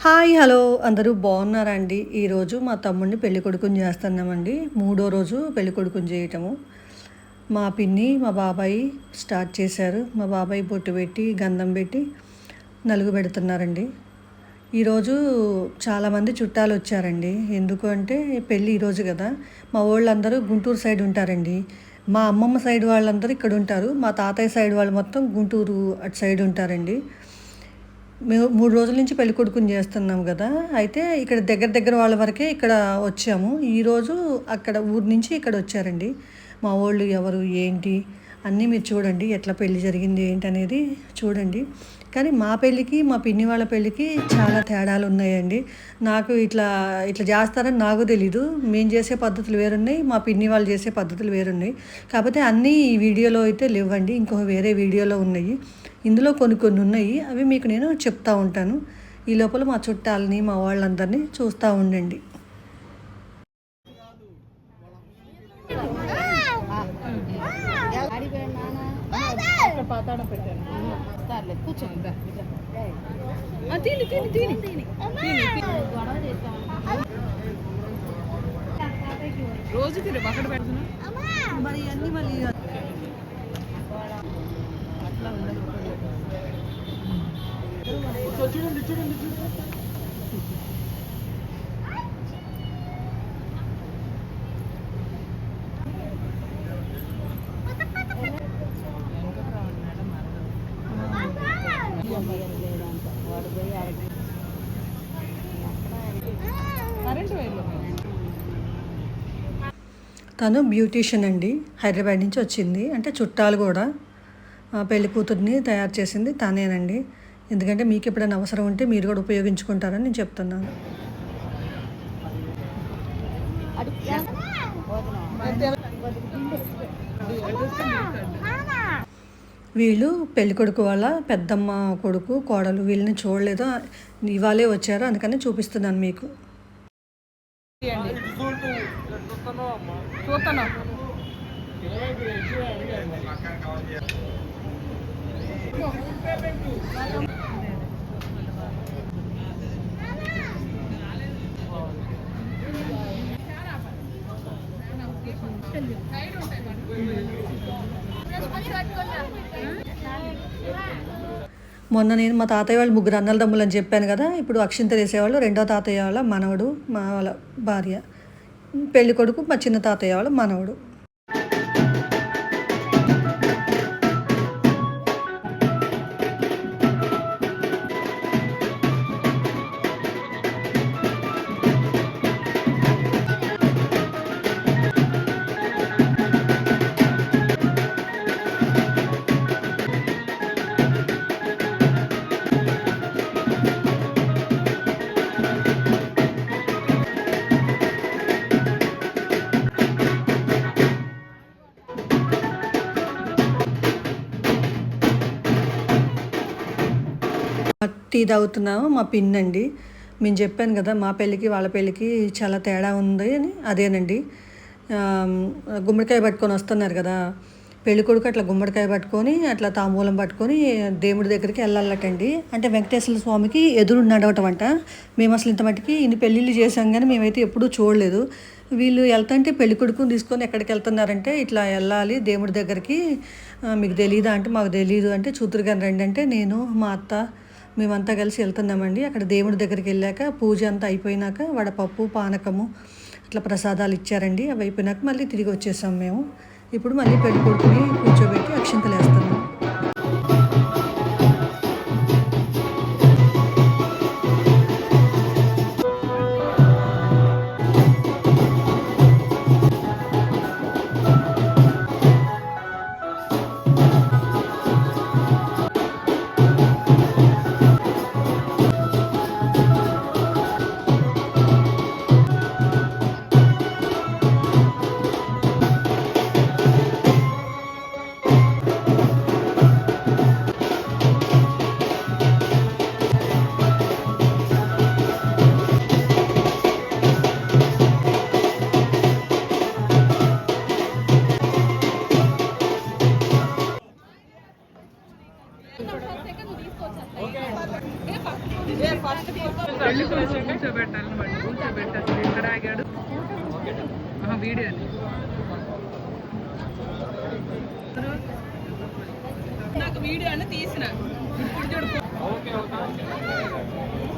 Hi hello అందరూ బాగున్నారా అండి? ఈరోజు మా తమ్ముడిని పెళ్ళికొడుకుని చేస్తున్నామండి. మూడో రోజు పెళ్ళికొడుకుని చేయటము. మా పిన్ని మా బాబాయ్ స్టార్ట్ చేశారు. మా బాబాయ్ బొట్టు పెట్టి గంధం పెట్టి నలుగు పెడుతున్నారండి. ఈరోజు చాలామంది చుట్టాలు వచ్చారండి. ఎందుకు అంటే పెళ్ళి ఈరోజు కదా. మా వాళ్ళందరూ గుంటూరు సైడ్ ఉంటారండి. మా అమ్మమ్మ సైడ్ వాళ్ళందరూ ఇక్కడ ఉంటారు. మా తాతయ్య సైడ్ వాళ్ళు మొత్తం గుంటూరు అటు సైడ్ ఉంటారండి. మేము 3 రోజుల నుంచి పెళ్ళికొడుకుని చేస్తున్నాం కదా. అయితే ఇక్కడ దగ్గర దగ్గర వాళ్ళ వరకే ఇక్కడ వచ్చాము. ఈరోజు అక్కడ ఊరు నుంచి ఇక్కడ వచ్చారండి. మా వాళ్ళు ఎవరు ఏంటి అన్నీ మీరు చూడండి. ఎట్లా పెళ్ళి జరిగింది ఏంటనేది చూడండి. కానీ మా పెళ్ళికి మా పిన్ని వాళ్ళ పెళ్ళికి చాలా తేడాలు ఉన్నాయండి. నాకు ఇట్లా ఇట్లా చేస్తారని నాకు తెలీదు. మేము చేసే పద్ధతులు వేరున్నాయి, మా పిన్ని వాళ్ళు చేసే పద్ధతులు వేరున్నాయి. కాకపోతే అన్నీ ఈ వీడియోలో అయితే లేవండి, ఇంకో వేరే వీడియోలో ఉన్నాయి. ఇందులో కొన్ని కొన్ని ఉన్నాయి, అవి మీకు నేను చెప్తా ఉంటాను. ఈ లోపల మా చుట్టాలని మా వాళ్ళందరినీ చూస్తూ ఉండండి. రోజుకి పక్కన పెడుతున్నా మరి అన్నీ మళ్ళీ చూడండి చూడండి తను బ్యూటీషియన్ అండి, హైదరాబాద్ నుంచి వచ్చింది. అంటే చుట్టాలు కూడా పెళ్లి కూతుర్ని తయారు చేసింది తనేనండి. ఎందుకంటే మీకు ఎప్పుడైనా అవసరం ఉంటే మీరు కూడా ఉపయోగించుకుంటారని నేను చెప్తున్నాను. వీళ్ళు పెళ్ళికొడుకు వాళ్ళ పెద్దమ్మ కొడుకు కోడలు. వీళ్ళని చూడలేదు, ఇవాళే వచ్చారు, అందుకని చూపిస్తున్నాను మీకు. మొన్న నేను మా తాతయ్య వాళ్ళు 3 అన్నల తమ్ములు అని చెప్పాను కదా. ఇప్పుడు అక్షింతలు వేసేవాళ్ళు రెండో తాతయ్య వాళ్ళ మనవడు, మా వాళ్ళ భార్య. పెళ్ళి కొడుకు మా చిన్న తాతయ్య వాళ్ళ మనవడు. టీ తాగుతున్నాము. మా పిన్ అండి. మేము చెప్పాను కదా మా పెళ్ళికి వాళ్ళ పెళ్ళికి చాలా తేడా ఉంది అని. అదేనండి, గుమ్మడికాయ పట్టుకొని వస్తున్నారు కదా. పెళ్ళికొడుకు అట్లా గుమ్మడికాయ పట్టుకొని అట్లా తాంబూలం పట్టుకొని దేవుడి దగ్గరికి వెళ్ళాలటండి. అంటే వెంకటేశ్వర స్వామికి ఎదురు నడవటం అంట. మేము అసలు ఇంత మట్టికి ఇన్ని పెళ్ళిళ్ళు చేసాం కానీ మేమైతే ఎప్పుడూ చూడలేదు. వీళ్ళు వెళ్తుంటే పెళ్ళికొడుకుని తీసుకొని ఎక్కడికి వెళ్తున్నారంటే ఇట్లా వెళ్ళాలి దేవుడి దగ్గరికి, మీకు తెలీదా అంటే మాకు తెలీదు అంటే చూతురు గారు రండి అంటే నేను మా అత్త మేమంతా కలిసి వెళ్తున్నామండి. అక్కడ దేవుడి దగ్గరికి వెళ్ళాక పూజ అంతా అయిపోయినాక వడపప్పు పానకము అట్లా ప్రసాదాలు ఇచ్చారండి. అవి అయిపోయినాక మళ్ళీ తిరిగి వచ్చేసాం మేము. ఇప్పుడు మళ్ళీ పెళ్లి కొడుకుని కూర్చోబెట్టి అక్షింతలు వేస్తాము. పెళ్లి కోసం కూర్చోబెట్టాలని వాడు కూర్చోబెట్టాలి ఎక్కడ ఆగాడు వీడియో నాకు వీడియో అని తీసిన ఇప్పుడు చూడు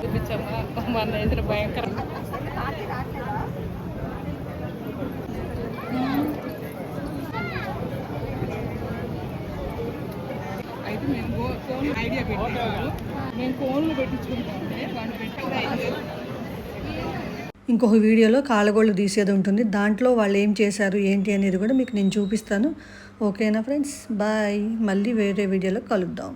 చూపించమ్మా మన ఎదురు భయంకరం అయితే మేము ఫోన్ ఐడియా పెట్టాము మేము ఫోన్లో పెట్టించుకుంటామంటే వాడు పెట్టాలి ఇంకొక వీడియోలో కాళ్ళగోళ్ళు తీసేది ఉంటుంది, దాంట్లో వాళ్ళు ఏం చేశారు ఏంటి అనేది కూడా మీకు నేను చూపిస్తాను. ఓకేనా ఫ్రెండ్స్, బాయ్. మళ్ళీ వేరే వీడియోలో కలుద్దాం.